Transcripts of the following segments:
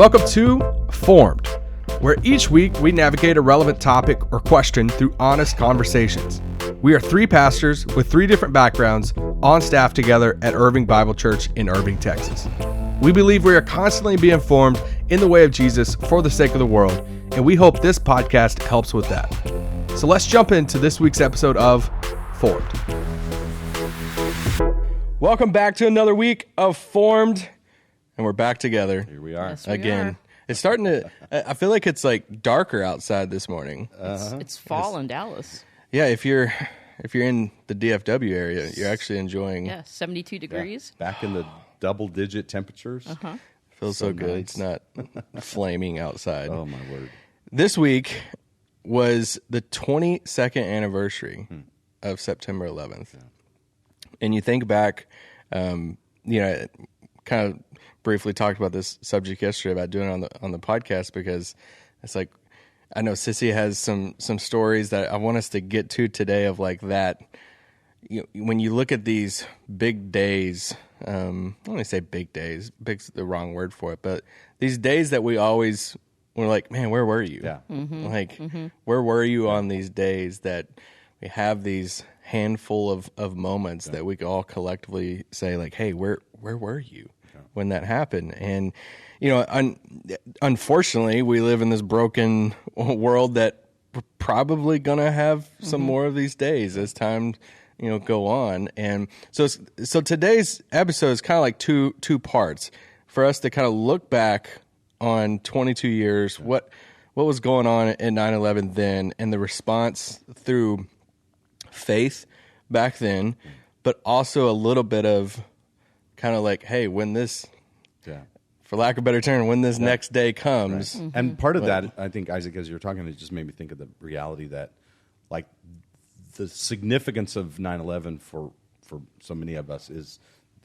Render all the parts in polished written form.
Welcome to Formed, where each week we navigate a relevant topic or question through honest conversations. We are three pastors with three different backgrounds on staff together at Irving Bible Church in Irving, Texas. We believe we are constantly being formed in the way of Jesus for the sake of the world, and we hope this podcast helps with that. So let's jump into this week's episode of Formed. Welcome back to another week of Formed, and we're back together. Here we are. Yes, we Again. are. It's starting to, I feel like it's like darker outside this morning. It's fall in Dallas. Yeah, if you're in the DFW area, you're actually enjoying. Yeah, 72 degrees. Back in the double-digit temperatures. Feels so good. nice. It's not flaming outside. Oh, my word. This week was the 22nd anniversary of September 11th. And you think back, kind of briefly talked about this subject yesterday about doing it on the podcast, because it's like, I know Sissy has some stories that I want us to get to today of like that. When you look at these big days, I don't want to say big days, big's the wrong word for it, but these days that we're like, man, where were you? Yeah. Where were you on these days that we have these handful of moments that we could all collectively say like, hey, where were you when that happened? And, unfortunately, we live in this broken world that we're probably going to have some more of these days as time, go on. And so today's episode is kind of like two parts for us to kind of look back on 22 years, what was going on in 9/11 then, and the response through faith back then, but also a little bit of kind of like, hey, when this, for lack of a better term, when this next day comes. Right. And part of that, I think, Isaac, as you were talking, it just made me think of the reality that, like, the significance of 9/11 for so many of us is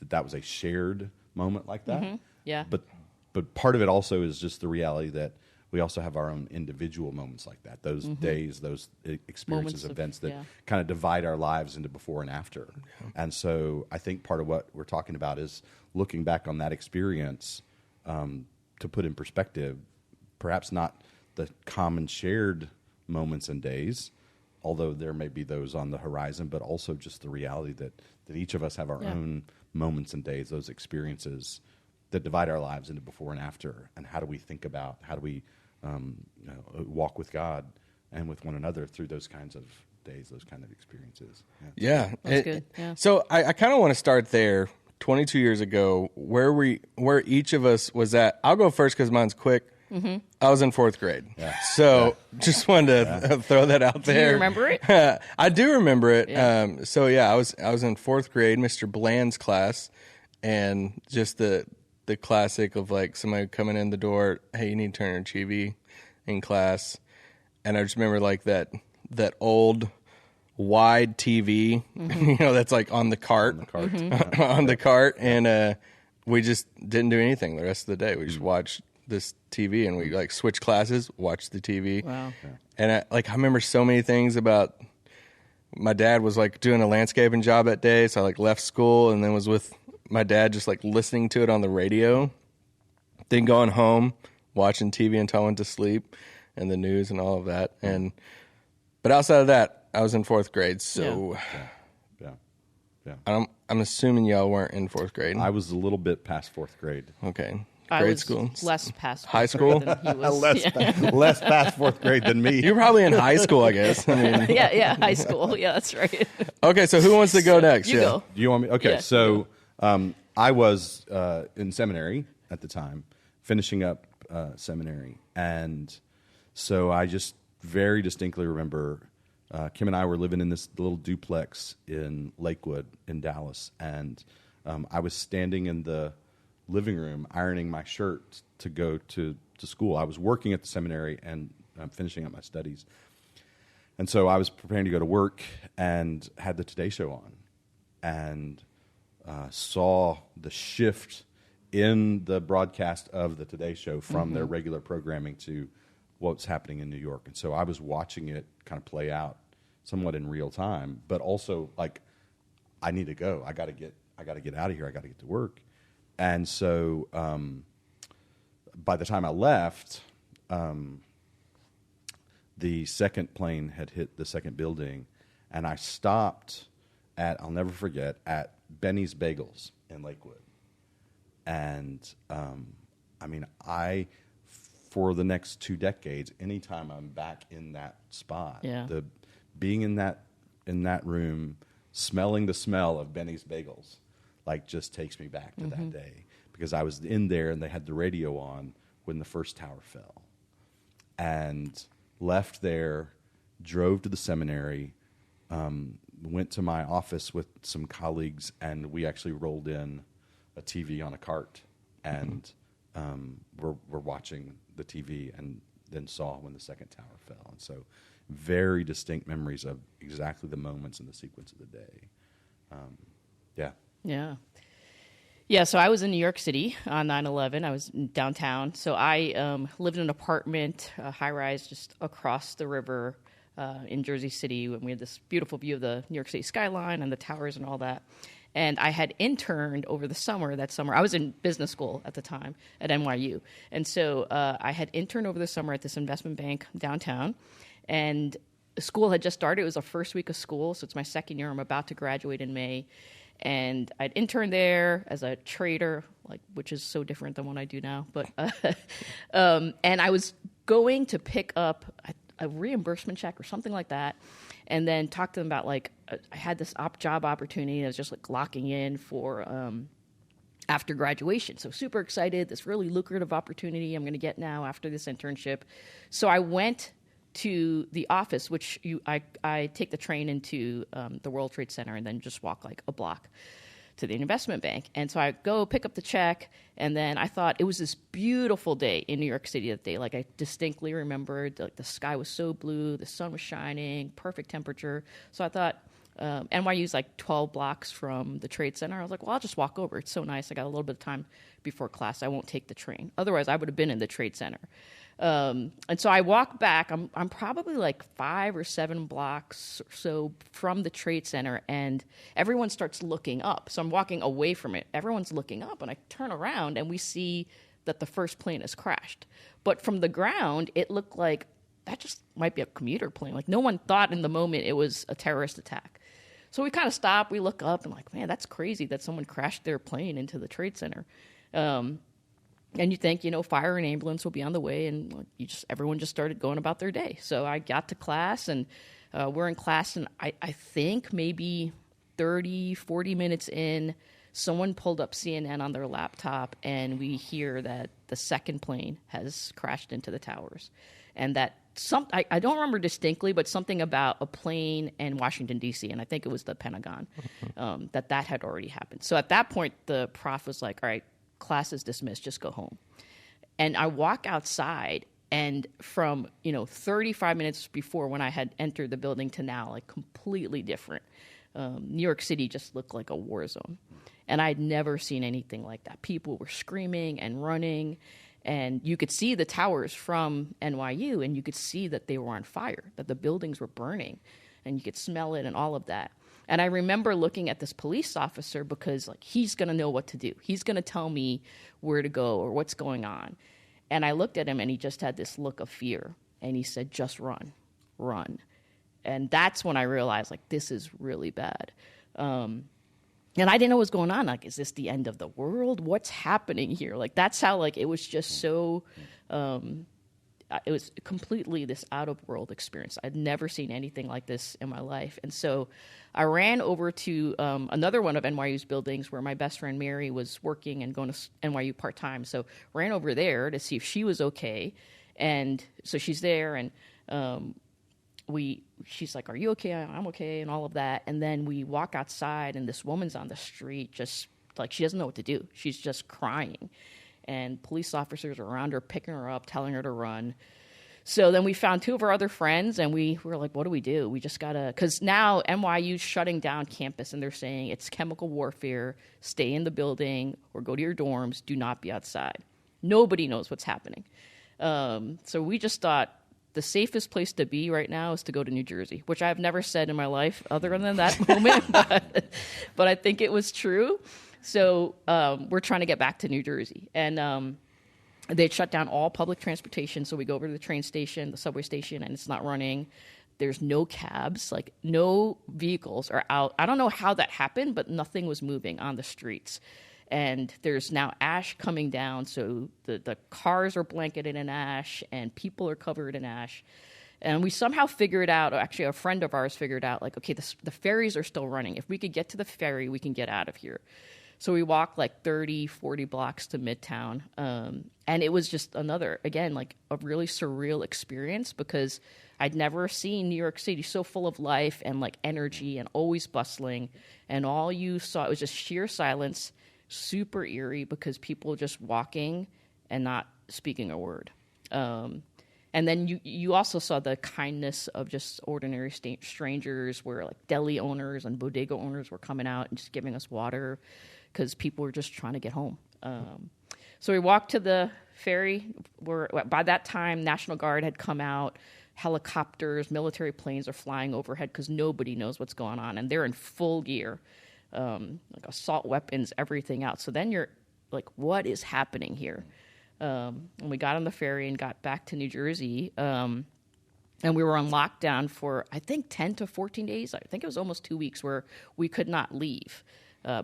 that was a shared moment like that. Yeah. But part of it also is just the reality that we also have our own individual moments like that, those days, those experiences, events that kind of divide our lives into before and after. Yeah. And so I think part of what we're talking about is looking back on that experience to put in perspective, perhaps not the common shared moments and days, although there may be those on the horizon, but also just the reality that each of us have our own moments and days, those experiences that divide our lives into before and after, and how do we think about, how do we walk with God and with one another through those kinds of days, those kind of experiences. Yeah. That's good. Yeah. So I kind of want to start there, 22 years ago, where each of us was at. I'll go first because mine's quick. I was in fourth grade. Yeah. So just wanted to throw that out there. Do you remember it? I do remember it. Yeah. I was in fourth grade, Mr. Bland's class, and just the classic of like somebody coming in the door, hey, you need to turn your TV in class. And I just remember like that old wide TV, that's like on the cart, on the cart. And we just didn't do anything the rest of the day. We just watched this TV and we like switched classes, watched the TV. Wow. Yeah. And I remember so many things about my dad was like doing a landscaping job that day. So I like left school and then was with my dad just like listening to it on the radio, then going home, watching TV until I went to sleep, and the news and all of that. But outside of that, I was in fourth grade, so Yeah. I'm assuming y'all weren't in fourth grade. I was a little bit past fourth grade. Okay. I Grade was school? less past High fourth school? grade than he was. Less past fourth grade than me. You're probably in high school, I guess. I mean, Yeah, high school. Yeah, that's right. okay, so who wants to go next? You go. Do you want me? Okay, Yeah. so I was in seminary at the time, finishing up seminary. And so I just very distinctly remember Kim and I were living in this little duplex in Lakewood in Dallas. And I was standing in the living room ironing my shirt to go to school. I was working at the seminary and finishing up my studies. And so I was preparing to go to work and had the Today Show on and saw the shift in the broadcast of the Today Show from their regular programming to what's happening in New York. And so I was watching it kind of play out somewhat in real time, but also like, I need to go. I got to get out of here. I got to get to work. And so by the time I left, the second plane had hit the second building, and I stopped at, I'll never forget, at Benny's Bagels in Lakewood. And, for the next 2 decades, anytime I'm back in that spot, being in that room, smelling the smell of Benny's Bagels, like, just takes me back to that day. Because I was in there and they had the radio on when the first tower fell. And left there, drove to the seminary, went to my office with some colleagues, and we actually rolled in a TV on a cart, and we're watching the TV, and then saw when the second tower fell. And so very distinct memories of exactly the moments in the sequence of the day. Yeah, so I was in New York City on 9/11. I was downtown. So I lived in an apartment, high-rise, just across the river in Jersey City. And we had this beautiful view of the New York City skyline and the towers and all that. And I had interned over the summer. That summer, I was in business school at the time at NYU. And so I had interned over the summer at this investment bank downtown. And school had just started. It was the first week of school, so it's my second year. I'm about to graduate in May. And I'd interned there as a trader, which is so different than what I do now. But and I was going to pick up a reimbursement check or something like that, and then talk to them about I had this job opportunity. I was just locking in for after graduation. So super excited, this really lucrative opportunity I'm going to get now after this internship. So I went to the office, which I take the train into the World Trade Center and then just walk a block to the investment bank. And so I go pick up the check, and then I thought it was this beautiful day in New York City that day. I distinctly remembered the sky was so blue, the sun was shining, perfect temperature. So I thought NYU's 12 blocks from the Trade Center. I was like, well, I'll just walk over. It's so nice. I got a little bit of time before class. I won't take the train. Otherwise, I would have been in the Trade Center. And so I walk back. I'm probably 5 or 7 blocks or so from the Trade Center, and everyone starts looking up. So I'm walking away from it. Everyone's looking up, and I turn around, and we see that the first plane has crashed. But from the ground, it looked like that just might be a commuter plane. No one thought in the moment it was a terrorist attack. So we kind of stop. We look up, and man, that's crazy that someone crashed their plane into the Trade Center. And you think, fire and ambulance will be on the way, and everyone just started going about their day. So I got to class, and we're in class, and I think maybe 30, 40 minutes in, someone pulled up CNN on their laptop, and we hear that the second plane has crashed into the towers. And that I don't remember distinctly, but something about a plane in Washington, D.C., and I think it was the Pentagon, that had already happened. So at that point, the prof was like, all right, class is dismissed, just go home. And I walk outside, and from 35 minutes before when I had entered the building to now, completely different. New York City just looked like a war zone, and I'd never seen anything like that. People were screaming and running, and you could see the towers from NYU, and you could see that they were on fire, that the buildings were burning, and you could smell it and all of that. And I remember looking at this police officer because he's going to know what to do. He's going to tell me where to go or what's going on. And I looked at him, and he just had this look of fear. And he said, just run, run. And that's when I realized, this is really bad. And I didn't know what was going on. Is this the end of the world? What's happening here? That's how, it was just so... it was completely this out-of-world experience. I'd never seen anything like this in my life. And so I ran over to another one of NYU's buildings where my best friend Mary was working and going to NYU part-time. So ran over there to see if she was okay. And so she's there, and she's like, are you okay? I'm okay, and all of that. And then we walk outside, and this woman's on the street just she doesn't know what to do. She's just crying. And police officers are around her, picking her up, telling her to run. So then we found 2 of our other friends, and we were like, what do we do? We just got to, because now NYU's shutting down campus, and they're saying it's chemical warfare, stay in the building or go to your dorms, do not be outside. Nobody knows what's happening. So we just thought the safest place to be right now is to go to New Jersey, which I've never said in my life other than that moment, but I think it was true. So we're trying to get back to New Jersey. And they'd shut down all public transportation. So we go over to the train station, the subway station, and it's not running. There's no cabs, like no vehicles are out. I don't know how that happened, but nothing was moving on the streets. And there's now ash coming down, so the cars are blanketed in ash, and people are covered in ash. And we somehow figured out, or actually a friend of ours figured out, like, okay, the ferries are still running. If we could get to the ferry, we can get out of here. So we walked like 30, 40 blocks to Midtown. And it was just another, again, like a really surreal experience because I'd never seen New York City so full of life and like energy and always bustling. And all you saw, it was just sheer silence, super eerie because people just walking and not speaking a word. And then you also saw the kindness of just ordinary strangers where like deli owners and bodega owners were coming out and just giving us water because people were just trying to get home. So we walked to the ferry. By that time, National Guard had come out. Helicopters, military planes are flying overhead because nobody knows what's going on. And they're in full gear, like assault weapons, everything out. So then you're like, what is happening here? And we got on the ferry and got back to New Jersey. And we were on lockdown for, I think, 10 to 14 days. I think it was almost 2 weeks where we could not leave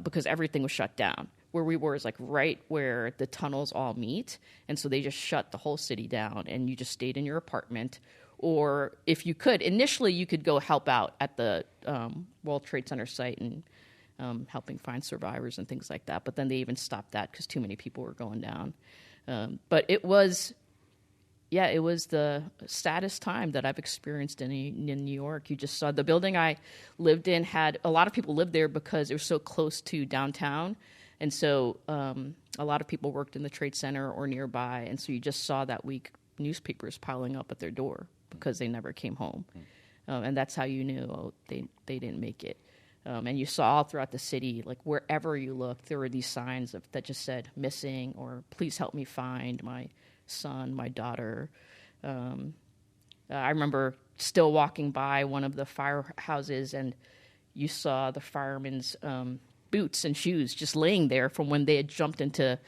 because everything was shut down. Where we were is like right where the tunnels all meet. And so they just shut the whole city down and you just stayed in your apartment. Or if you could, initially you could go help out at the World Trade Center site and helping find survivors and things like that. But then they even stopped that because too many people were going down. But it was the saddest time that I've experienced in New York. You just saw the building I lived in had a lot of people lived there because it was so close to downtown. And so a lot of people worked in the Trade Center or nearby. And so you just saw that week newspapers piling up at their door because they never came home. And that's how you knew, they didn't make it. And you saw all throughout the city, like wherever you looked, there were these signs that just said missing or please help me find my son, my daughter. I remember still walking by one of the firehouses and you saw the firemen's boots and shoes just laying there from when they had jumped into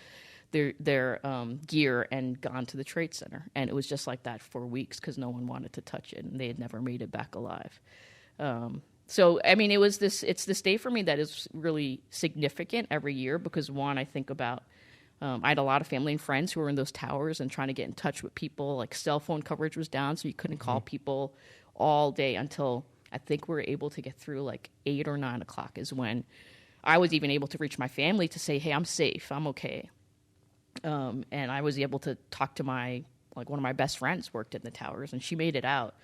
their gear and gone to the Trade Center. And it was just like that for weeks because no one wanted to touch it and they had never made it back alive. So, I mean, it's this day for me that is really significant every year because, one, I think about, I had a lot of family and friends who were in those towers and trying to get in touch with people. Like cell phone coverage was down, so you couldn't call people all day until I think we were able to get through like 8 or 9 o'clock is when I was even able to reach my family to say, hey, I'm safe, I'm okay. And I was able to talk to one of my best friends worked in the towers and she made it out.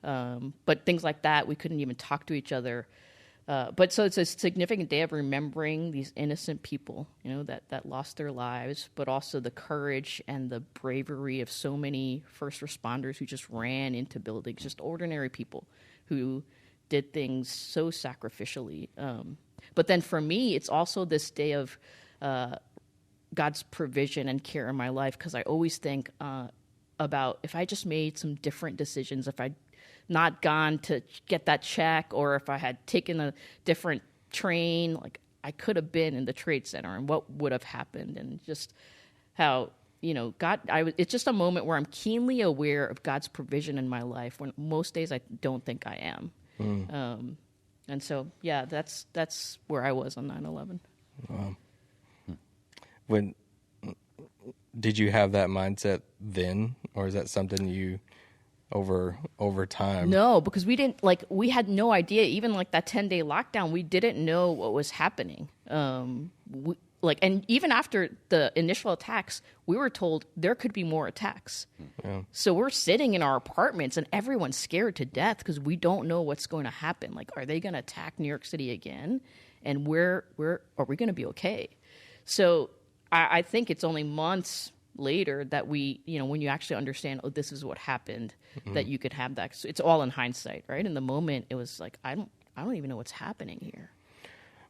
But things like that, we couldn't even talk to each other. But so it's a significant day of remembering these innocent people, that lost their lives, but also the courage and the bravery of so many first responders who just ran into buildings, just ordinary people who did things so sacrificially. But then for me, it's also this day of God's provision and care in my life because I always think about if I just made some different decisions, if I'd not gone to get that check or if I had taken a different train, like I could have been in the Trade Center and what would have happened and just how, God, it's just a moment where I'm keenly aware of God's provision in my life when most days I don't think I am. And so, yeah, that's where I was on 9/11. Wow. Did you have that mindset then, or is that something you over time? No, because we had no idea. Even like that 10-day lockdown, we didn't know what was happening. And even after the initial attacks, we were told there could be more attacks. Yeah. So we're sitting in our apartments and everyone's scared to death because we don't know what's going to happen. Like, are they going to attack New York City again? And where are we going to be okay? So I think it's only months later that we, when you actually understand, oh, this is what happened, that you could have that. So it's all in hindsight, right? In the moment, it was like, I don't even know what's happening here.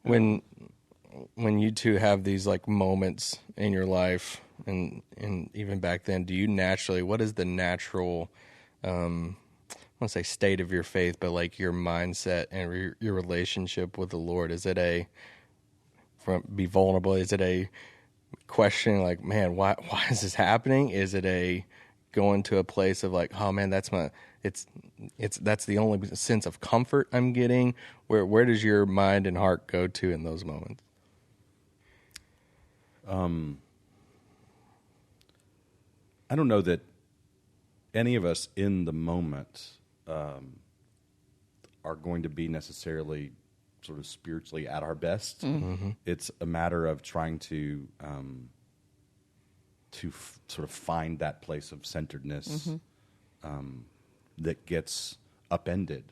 When you two have these like moments in your life, and even back then, do you naturally? What is the natural? I don't want to say state of your faith, but like your mindset and your relationship with the Lord. Is it be vulnerable? Is it questioning, like, man, why is this happening? Is it a going to a place of like, oh man, that's the only sense of comfort I'm getting? Where does your mind and heart go to in those moments? I don't know that any of us in the moment are going to be necessarily sort of spiritually at our best. Mm-hmm. It's a matter of trying to sort of find that place of centeredness that gets upended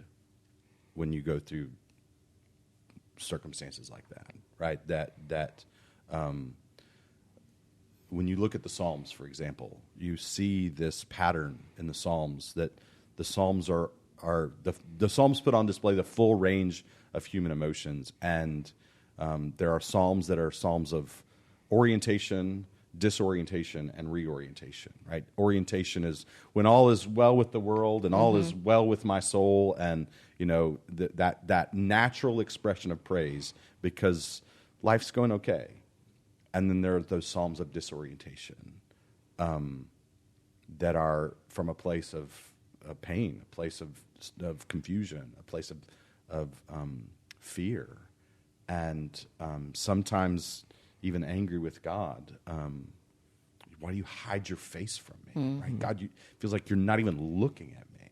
when you go through circumstances like that, right? That when you look at the Psalms, for example, you see this pattern in the Psalms that the Psalms are the Psalms put on display the full range of human emotions, and there are Psalms that are Psalms of orientation, disorientation, and reorientation, right? Orientation is when all is well with the world and all is well with my soul, and that natural expression of praise because life's going okay. And then there are those Psalms of disorientation that are from a place of pain, a place of confusion, a place of fear, and sometimes even angry with God. Why do you hide your face from me? Right? God, it feels like you're not even looking at me.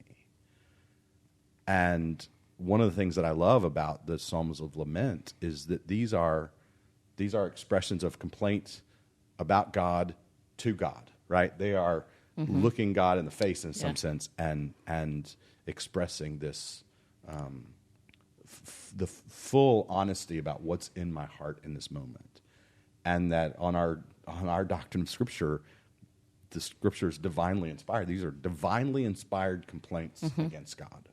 And one of the things that I love about the Psalms of Lament is that these are expressions of complaint about God to God, right? They are looking God in the face in some sense and expressing this the full honesty about what's in my heart in this moment. And that on our doctrine of Scripture, the Scripture is divinely inspired. These are divinely inspired complaints against God,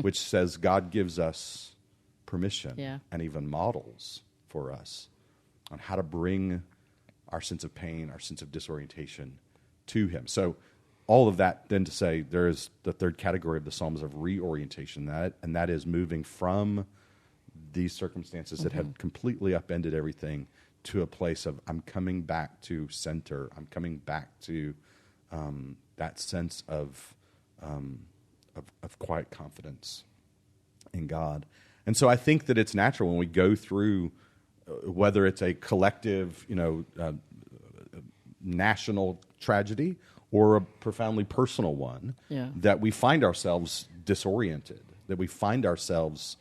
which says God gives us permission and even models for us on how to bring our sense of pain, our sense of disorientation to Him. So all of that then to say there is the third category of the Psalms of reorientation, and that is moving from these circumstances that have completely upended everything to a place of I'm coming back to center. I'm coming back to that sense of quiet confidence in God. And so I think that it's natural when we go through, whether it's a collective, national tragedy or a profoundly personal one, that we find ourselves disoriented, that we find ourselves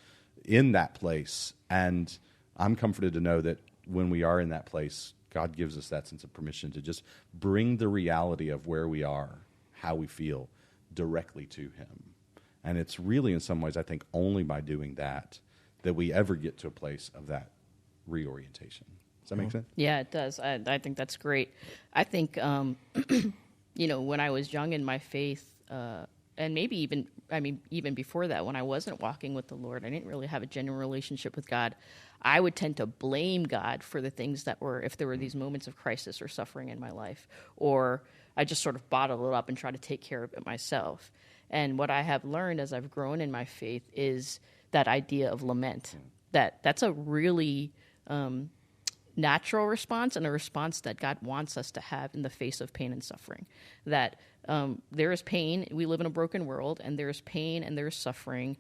in that place. And I'm comforted to know that when we are in that place, God gives us that sense of permission to just bring the reality of where we are, how we feel, directly to Him. And it's really, in some ways, I think, only by doing that we ever get to a place of that reorientation. Does that make sense? Yeah, it does. I think that's great. I think, when I was young in my faith, and maybe even before that, when I wasn't walking with the Lord, I didn't really have a genuine relationship with God. I would tend to blame God for the things that were, if there were these moments of crisis or suffering in my life, or I just sort of bottle it up and try to take care of it myself. And what I have learned as I've grown in my faith is that idea of lament. That's a really natural response, and a response that God wants us to have in the face of pain and suffering. That there is pain. We live in a broken world, and there is pain and there is suffering,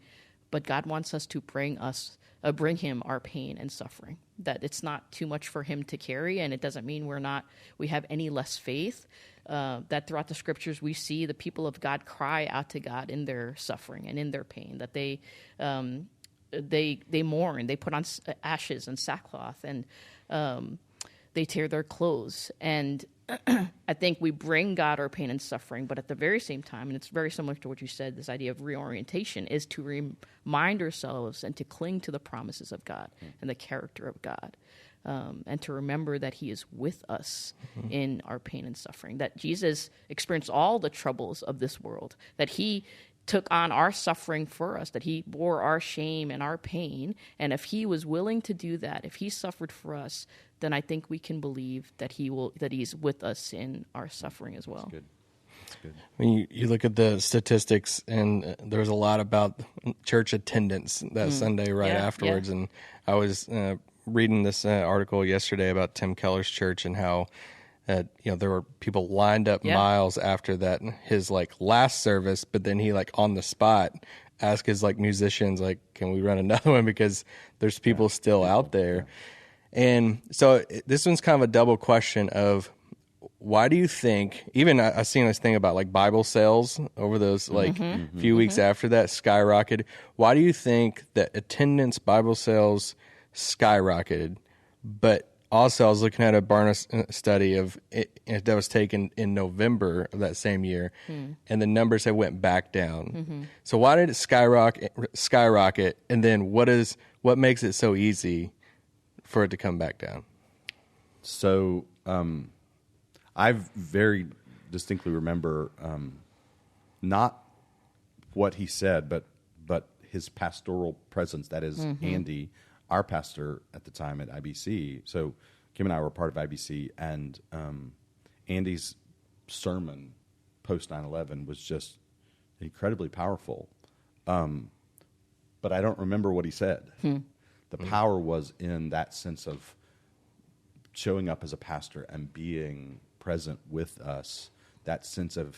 but God wants us to bring Him our pain and suffering. That it's not too much for Him to carry, and it doesn't mean we have any less faith. That throughout the Scriptures we see the people of God cry out to God in their suffering and in their pain. That they mourn, they put on ashes and sackcloth, and they tear their clothes. And I think we bring God our pain and suffering, but at the very same time, and it's very similar to what you said, this idea of reorientation is to remind ourselves and to cling to the promises of God and the character of God, and to remember that He is with us in our pain and suffering, that Jesus experienced all the troubles of this world, that He took on our suffering for us, that He bore our shame and our pain. And if He was willing to do that, if He suffered for us, then I think we can believe that He's with us in our suffering as well. That's good. When you look at the statistics, and there's a lot about church attendance that Sunday afterwards, and I was reading this article yesterday about Tim Keller's church and how there were people lined up miles after that his like last service, but then he like on the spot asked his like musicians like, can we run another one because there's people still out there. And so this one's kind of a double question of why do you think, even I seen this thing about like Bible sales over those like few weeks after that skyrocketed. Why do you think that attendance Bible sales skyrocketed? But also I was looking at a Barna study of it that was taken in November of that same year, and the numbers have went back down. So why did it skyrocket? And then what makes it so easy for it to come back down? So, I very distinctly remember not what he said, but his pastoral presence. That is Andy, our pastor at the time at IBC. So Kim and I were part of IBC, and Andy's sermon post 9/11 was just incredibly powerful. But I don't remember what he said. The power was in that sense of showing up as a pastor and being present with us, that sense of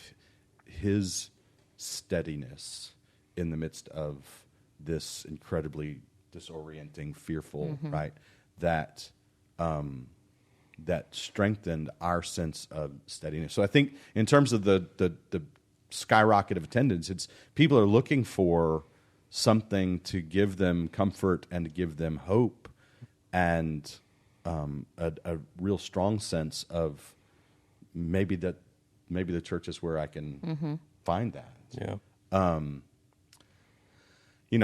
his steadiness in the midst of this incredibly disorienting, fearful, right? That that strengthened our sense of steadiness. So I think in terms of the skyrocket of attendance, it's people are looking for something to give them comfort and to give them hope, and a real strong sense of maybe the church is where I can find that. Yeah.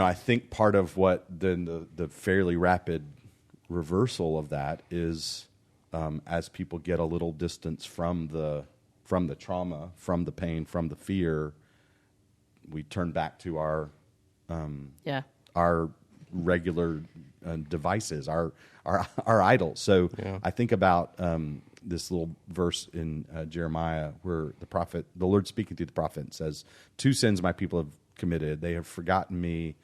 I think part of what then the fairly rapid reversal of that is as people get a little distance from the trauma, from the pain, from the fear, we turn back to our regular devices, our idols. So I think about this little verse in Jeremiah where the Lord speaking through the prophet says, 2 sins my people have committed. They have forgotten me,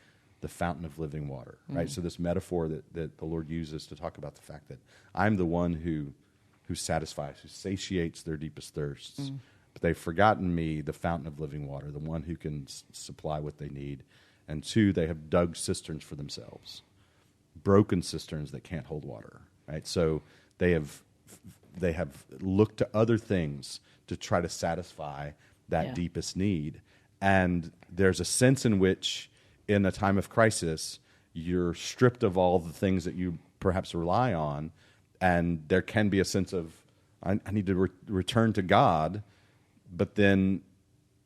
the fountain of living water. Right. So this metaphor that the Lord uses to talk about the fact that I'm the one who satisfies, who satiates their deepest thirsts. But they've forgotten me, the fountain of living water, the one who can supply what they need. And 2, they have dug cisterns for themselves, broken cisterns that can't hold water. Right. So they have looked to other things to try to satisfy that deepest need. And there's a sense in which, in a time of crisis, you're stripped of all the things that you perhaps rely on, and there can be a sense of, I need to return to God, but then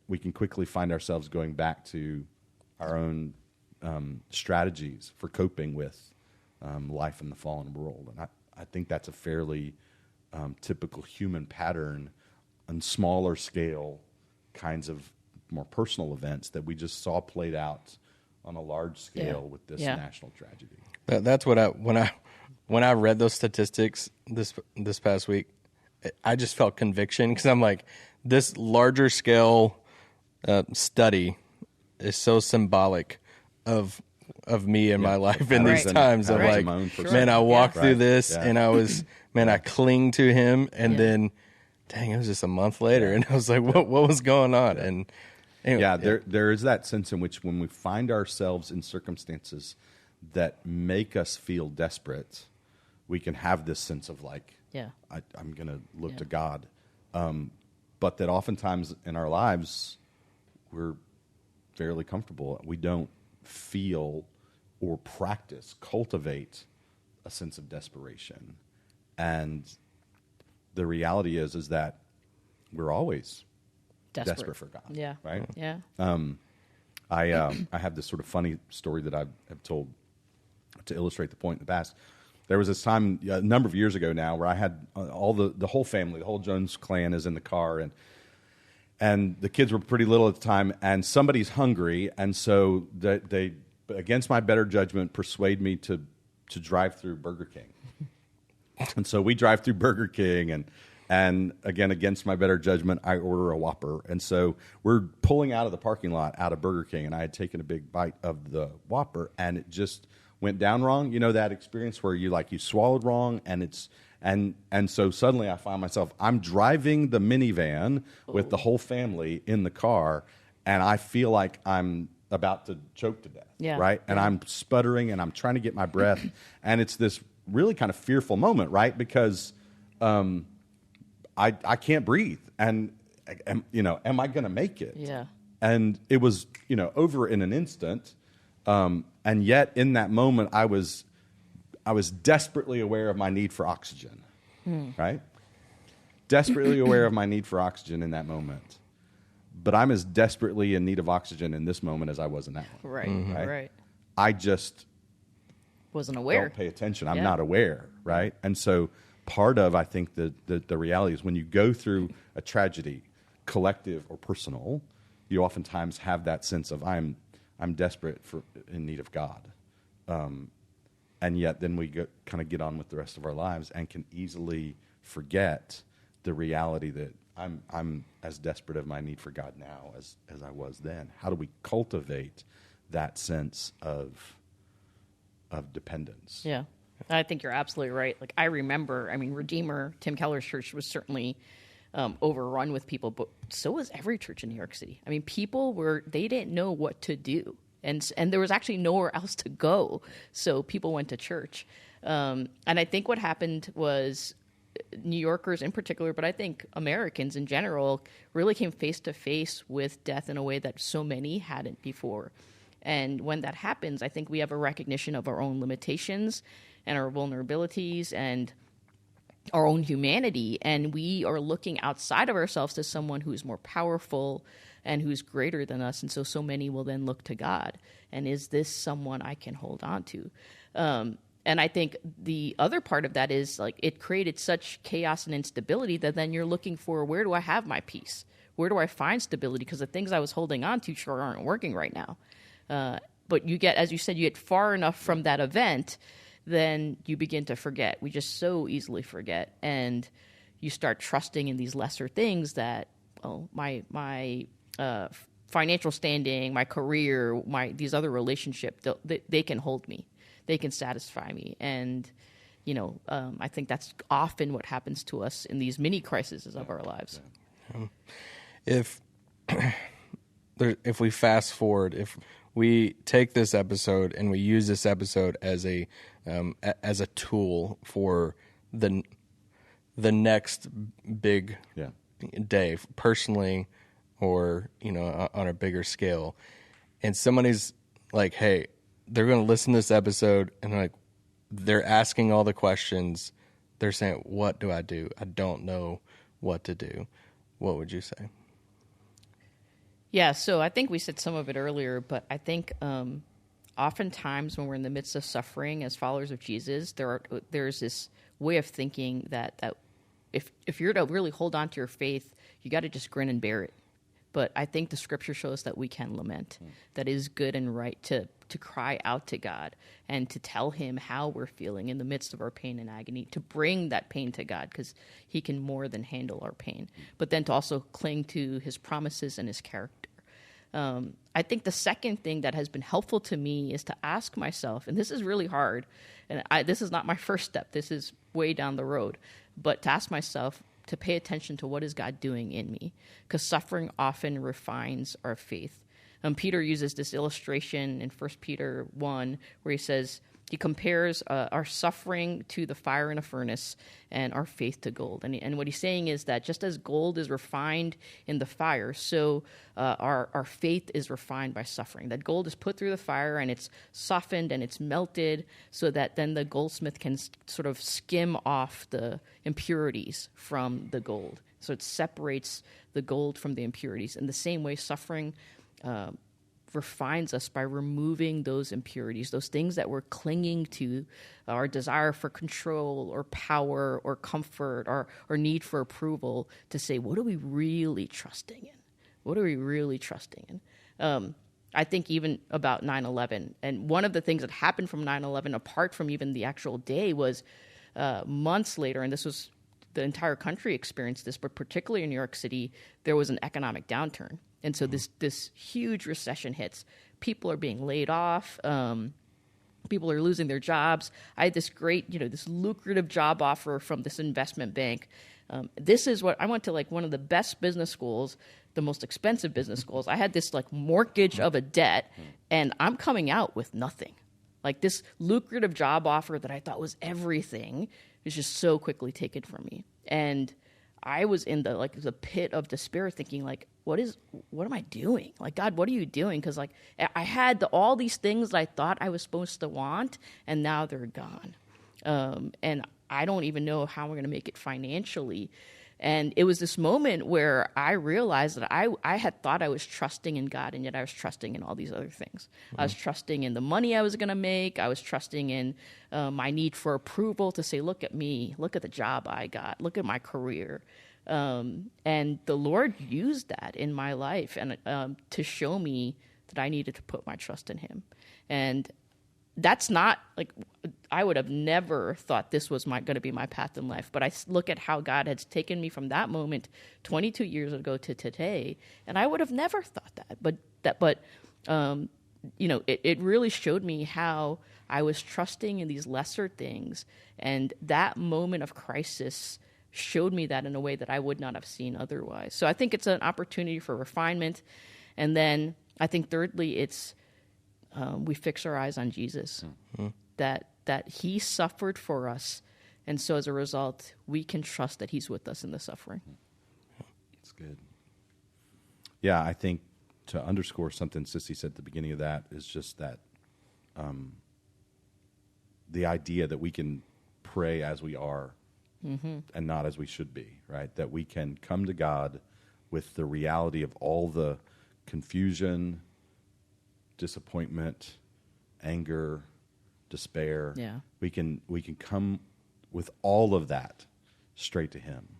we can quickly find ourselves going back to our own strategies for coping with life in the fallen world. And I think that's a fairly typical human pattern on smaller scale kinds of more personal events that we just saw played out on a large scale with this national tragedy. That's what when I read those statistics this past week, I just felt conviction because I'm like, this larger scale study is so symbolic of me in my life in these times. Of like, man, I walked through this and I was, I cling to him, and then, dang, it was just a month later, and I was like, what was going on? And anyway, there is that sense in which when we find ourselves in circumstances that make us feel desperate, we can have this sense of like, I'm going to look to God. But that oftentimes in our lives, we're fairly comfortable. We don't feel or cultivate a sense of desperation. And the reality is that we're always desperate for God. Yeah. Right? Yeah. I have this sort of funny story that I have told to illustrate the point in the past. There was this time a number of years ago now where I had all the whole family, the whole Jones clan is in the car, and the kids were pretty little at the time, and somebody's hungry, and so they against my better judgment, persuade me to drive through Burger King. And so we drive through Burger King, and again, against my better judgment, I order a Whopper. And so we're pulling out of the parking lot out of Burger King, and I had taken a big bite of the Whopper, and it just went down wrong. You know that experience where you swallowed wrong, and so suddenly I find myself, I'm driving the minivan with the whole family in the car, and I feel like I'm about to choke to death, right? And I'm sputtering, and I'm trying to get my breath, and it's this really kind of fearful moment, right? Because I can't breathe, and am I going to make it? Yeah. And it was over in an instant, and yet in that moment I was desperately aware of my need for oxygen, right? Desperately aware of my need for oxygen in that moment. But I'm as desperately in need of oxygen in this moment as I was in that one. Right. I just wasn't aware. Don't pay attention. I'm not aware, right? And so part of, I think, the reality is when you go through a tragedy, collective or personal, you oftentimes have that sense of I'm desperate in need of God. And yet then we kind of get on with the rest of our lives and can easily forget the reality that I'm as desperate of my need for God now as I was then. How do we cultivate that sense of dependence? Yeah, I think you're absolutely right. Like, I remember, Redeemer, Tim Keller's church was certainly overrun with people, but so was every church in New York City. People they didn't know what to do. And there was actually nowhere else to go, so people went to church. And I think what happened was New Yorkers in particular, but I think Americans in general, really came face to face with death in a way that so many hadn't before. And when that happens, I think we have a recognition of our own limitations and our vulnerabilities and our own humanity, and we are looking outside of ourselves to someone who's more powerful and who's greater than us. And so many will then look to God. And is this someone I can hold on to? And I think the other part of that is, like, it created such chaos and instability that then you're looking for, where do I have my peace? Where do I find stability? Because the things I was holding on to sure aren't working right now. But you get, as you said, you get far enough from that event, then you begin to forget. We just so easily forget. And you start trusting in these lesser things that, my financial standing, my career, these other relationships, they can hold me. They can satisfy me. And, I think that's often what happens to us in these mini crises of our lives. If we fast forward, if we take this episode and we use this episode as a tool for the next big day, personally, or on a bigger scale, and somebody's like, hey, they're going to listen to this episode and they're asking all the questions, they're saying, what do? I don't know what to do. What would you say? Yeah, so I think we said some of it earlier, but I think oftentimes when we're in the midst of suffering as followers of Jesus, there's this way of thinking that if you're to really hold on to your faith, you got to just grin and bear it. But I think the scripture shows that we can lament, that it is good and right to cry out to God and to tell him how we're feeling in the midst of our pain and agony, to bring that pain to God because he can more than handle our pain, but then to also cling to his promises and his character. I think the second thing that has been helpful to me is to ask myself, and this is really hard, and this is not my first step, this is way down the road, but to ask myself, to pay attention to what is God doing in me, because suffering often refines our faith. Peter uses this illustration in 1 Peter 1 where he compares our suffering to the fire in a furnace and our faith to gold. And what he's saying is that just as gold is refined in the fire, so our faith is refined by suffering. That gold is put through the fire and it's softened and it's melted so that then the goldsmith can sort of skim off the impurities from the gold. So it separates the gold from the impurities. In the same way, suffering refines us by removing those impurities, those things that we're clinging to, our desire for control or power or comfort or need for approval, to say, what are we really trusting in? What are we really trusting in? I think even about 9/11, and one of the things that happened from 9/11, apart from even the actual day, was months later, and this was the entire country experienced this, but particularly in New York City, there was an economic downturn. And so this huge recession hits. People are being laid off. People are losing their jobs. I had this great, this lucrative job offer from this investment bank. This is what I went to, like one of the best business schools, the most expensive business schools. I had this like mortgage of a debt, and I'm coming out with nothing. Like this lucrative job offer that I thought was everything is just so quickly taken from me. And I was in the pit of despair, thinking like, what am I doing? Like, God, what are you doing? Because like I had all these things that I thought I was supposed to want, and now they're gone. And I don't even know how we're going to make it financially. And it was this moment where I realized that I had thought I was trusting in God, and yet I was trusting in all these other things. I was trusting in the money I was going to make. I was trusting in my need for approval to say, look at me, look at the job I got, look at my career. And the Lord used that in my life and to show me that I needed to put my trust in him. And that's not like, I would have never thought this was going to be my path in life. But I look at how God has taken me from that moment 22 years ago to today, and I would have never thought that. It really showed me how I was trusting in these lesser things, and that moment of crisis showed me that in a way that I would not have seen otherwise. So I think it's an opportunity for refinement. And then I think thirdly, it's we fix our eyes on Jesus, that he suffered for us. And so as a result, we can trust that he's with us in the suffering. That's good. Yeah, I think to underscore something Sissy said at the beginning of that is just that the idea that we can pray as we are and not as we should be, right? That we can come to God with the reality of all the confusion, disappointment, anger, despair. Yeah. We can come with all of that straight to him,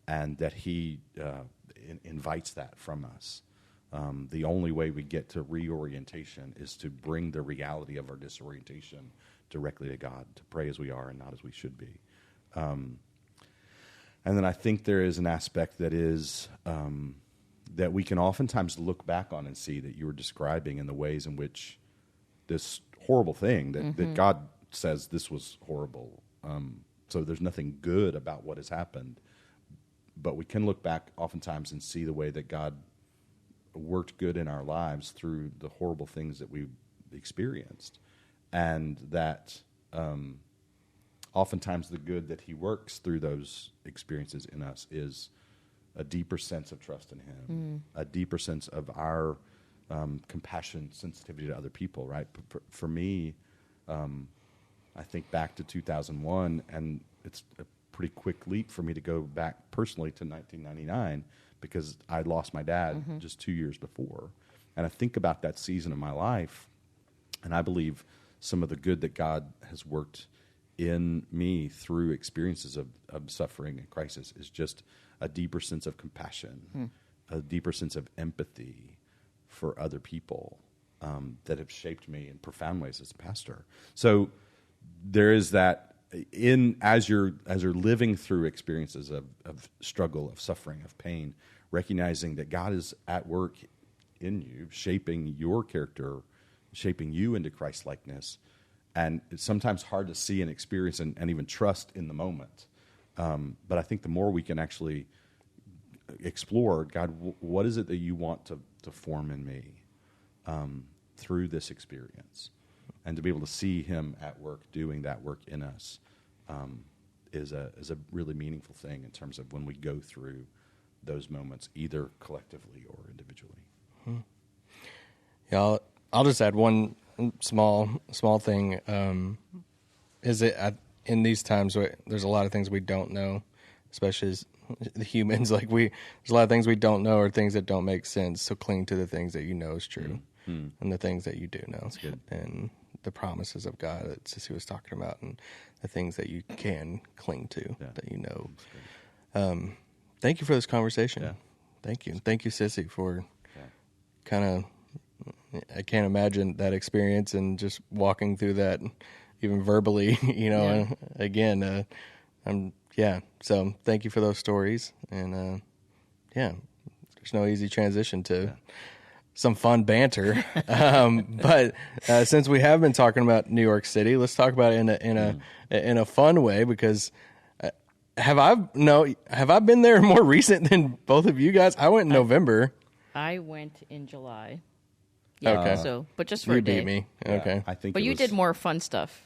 and that he invites that from us. The only way we get to reorientation is to bring the reality of our disorientation directly to God, to pray as we are and not as we should be. And then I think there is an aspect that is that we can oftentimes look back on and see that you were describing in the ways in which this horrible thing that God says this was horrible. So there's nothing good about what has happened. But we can look back oftentimes and see the way that God worked good in our lives through the horrible things that we experienced. And that oftentimes the good that he works through those experiences in us is a deeper sense of trust in him, a deeper sense of our compassion, sensitivity to other people, right? For me, I think back to 2001, and it's a pretty quick leap for me to go back personally to 1999 because I lost my dad just 2 years before. And I think about that season of my life, and I believe some of the good that God has worked in me through experiences of suffering and crisis is just a deeper sense of compassion, a deeper sense of empathy for other people that have shaped me in profound ways as a pastor. So there is that as you're living through experiences of struggle, of suffering, of pain, recognizing that God is at work in you, shaping your character, shaping you into Christ-likeness. And it's sometimes hard to see and experience and even trust in the moment. But I think the more we can actually explore, God, what is it that you want to form in me through this experience? And to be able to see him at work, doing that work in us, is a really meaningful thing in terms of when we go through those moments, either collectively or individually. Yeah, I'll just add one small thing. Is it in these times there's a lot of things we don't know, especially as the humans. Like there's a lot of things we don't know or things that don't make sense. So cling to the things that you know is true, and the things that you do know. That's good. And the promises of God that Sissy was talking about, and the things that you can cling to that you know. Thank you for this conversation. Yeah. Thank you. Thank you, Sissy, for kind of. I can't imagine that experience and just walking through that, even verbally. And again, So thank you for those stories, and there's no easy transition to some fun banter. But since we have been talking about New York City, let's talk about it in a fun way, because have I been there more recent than both of you guys? I went in November. I went in July. Yeah, Okay. So, but just for You a day. beat me. Okay. I think. But it you was- did more fun stuff.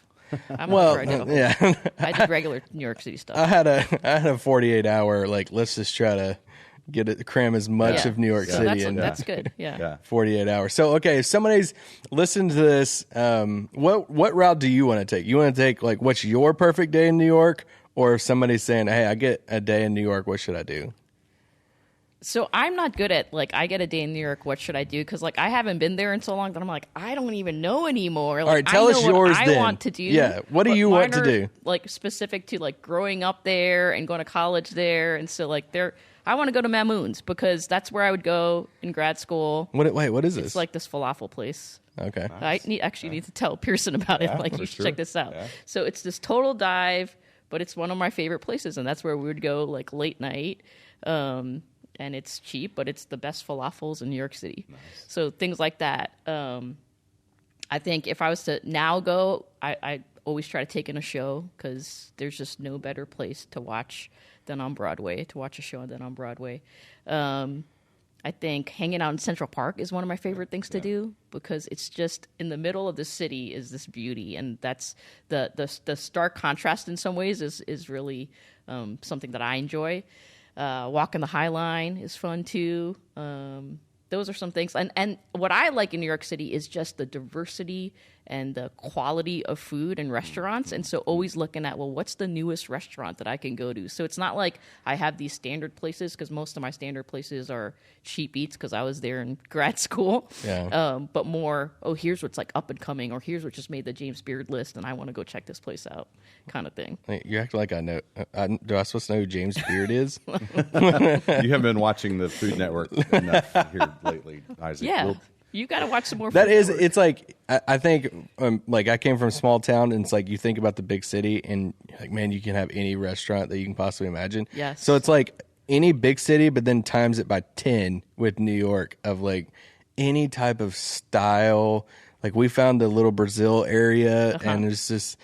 I'm Well, not right now. yeah. I did regular New York City stuff. I had a 48-hour, like, let's just try to cram as much of New York So City in that's good. Yeah. Yeah. 48 hours. So, okay, if somebody's listening to this, what route do you want to take? You want to take, like, what's your perfect day in New York? Or if somebody's saying, hey, I get a day in New York, what should I do? So I'm not good at, like, I get a day in New York, what should I do? Because, like, I haven't been there in so long that I'm like, I don't even know anymore. Like, All right, tell I us know what yours I then. want to do. Yeah, what do but you want mine to are, do? Like, specific to, like, growing up there and going to college there. And so, like, I want to go to Mamoun's because that's where I would go in grad school. Wait, what is this? It's like this falafel place. Okay. I need to tell Pearson about it. Like, for you should sure. check this out. Yeah. So it's this total dive, but it's one of my favorite places, and that's where we would go, like, late night. And it's cheap, but it's the best falafels in New York City. Nice. So things like that. I think if I was to now go, I always try to take in a show because there's just no better place to watch than on Broadway, to watch a show than on Broadway. I think hanging out in Central Park is one of my favorite things to do because it's just in the middle of the city is this beauty, and that's the stark contrast in some ways is really something that I enjoy. Walking the High Line is fun too. Those are some things. And what I like in New York City is just the diversity and the quality of food and restaurants. And so always looking at, well, what's the newest restaurant that I can go to? So it's not like I have these standard places because most of my standard places are cheap eats because I was there in grad school. Yeah. But more, here's what's like up and coming, or here's what just made the James Beard list and I want to go check this place out kind of thing. You act like I know. Do I supposed to know who James Beard is? You haven't been watching the Food Network enough here lately, Isaac. Yeah. We'll- You got to watch some more. That Food is, Network. it's like, I think, like, I came from a small town, and it's like you think about the big city, and, like, man, you can have any restaurant that you can possibly imagine. Yes. So it's like any big city, but then times it by 10 with New York of, like, any type of style. Like, we found the little Brazil area, and there's just,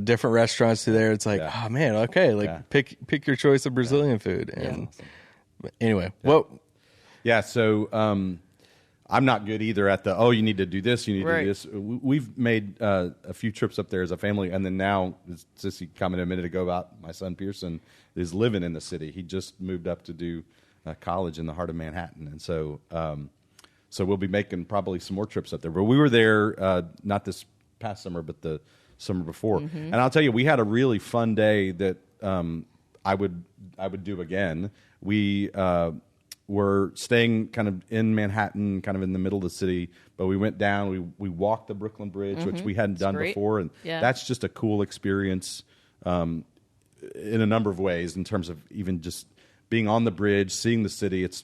different restaurants through there. It's like, oh, man, okay, like, pick your choice of Brazilian food. And but anyway, Yeah, so I'm not good either at you need to do this, you need to do this. We've made a few trips up there as a family, and then now, as Sissy commented a minute ago about my son Pearson is living in the city. He just moved up to do college in the heart of Manhattan, and so we'll be making probably some more trips up there. But we were there not this past summer, but the summer before, and I'll tell you, we had a really fun day that I would do again. We were staying kind of in Manhattan, kind of in the middle of the city, but we went down, we walked the Brooklyn Bridge, which we hadn't done before, and that's just a cool experience in a number of ways in terms of even just being on the bridge, seeing the city. It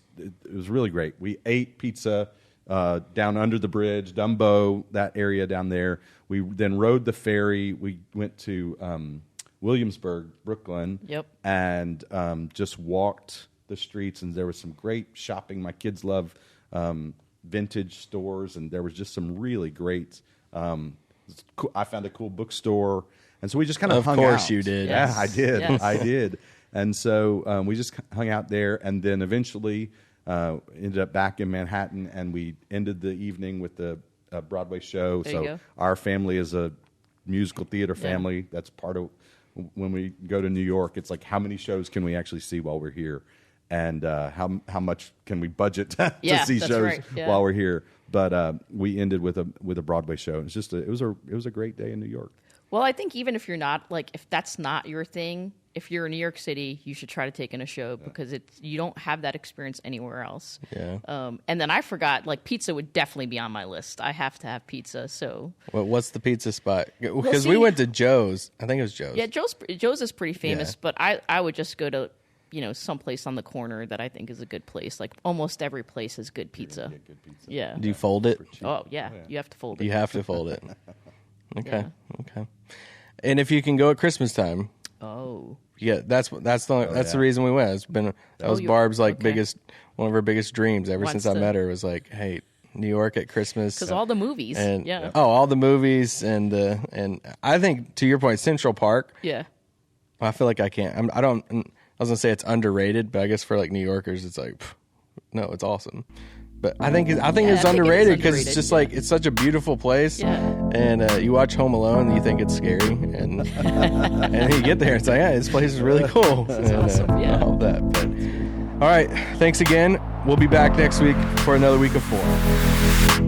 was really great. We ate pizza down under the bridge, Dumbo, that area down there. We then rode the ferry. We went to Williamsburg, Brooklyn, and just walked the streets, and there was some great shopping. My kids love vintage stores, and there was just some really great. I found a cool bookstore, and so we just kind of hung out. Of course, you did. Yeah, I did. Yes. I did. And so we just hung out there, and then eventually ended up back in Manhattan, and we ended the evening with the Broadway show. There you go. Our family is a musical theater family. That's part of when we go to New York. It's like, how many shows can we actually see while we're here? And how much can we budget to see shows while we're here? But we ended with a Broadway show. It's just it was a great day in New York. Well, I think even if you're not, like, if that's not your thing, if you're in New York City, you should try to take in a show because you don't have that experience anywhere else. Yeah. And then I forgot, like, pizza would definitely be on my list. I have to have pizza. So. Well, what's the pizza spot? Because we went to Joe's. I think it was Joe's. Yeah, Joe's is pretty famous, but I would just go to someplace on the corner that I think is a good place. Like, almost every place has good pizza. Good pizza. Yeah. Do you fold it? Oh yeah, you have to fold it. You have to fold it. Okay. Okay. And if you can go at Christmas time, yeah, that's the reason we went. That was Barb's one of her biggest dreams ever since I met her. Was like, hey, New York at Christmas. Because all the movies. And yeah. all the movies and I think, to your point, Central Park. Yeah. I feel like I can't. I was gonna say it's underrated, but I guess for like New Yorkers, it's like, no, it's awesome. But I think it's underrated because it's just like it's such a beautiful place. Yeah. And you watch Home Alone, and you think it's scary, and and you get there, it's like, yeah, this place is really cool. That's awesome. Yeah. All that. But all right, thanks again. We'll be back next week for another week of 4.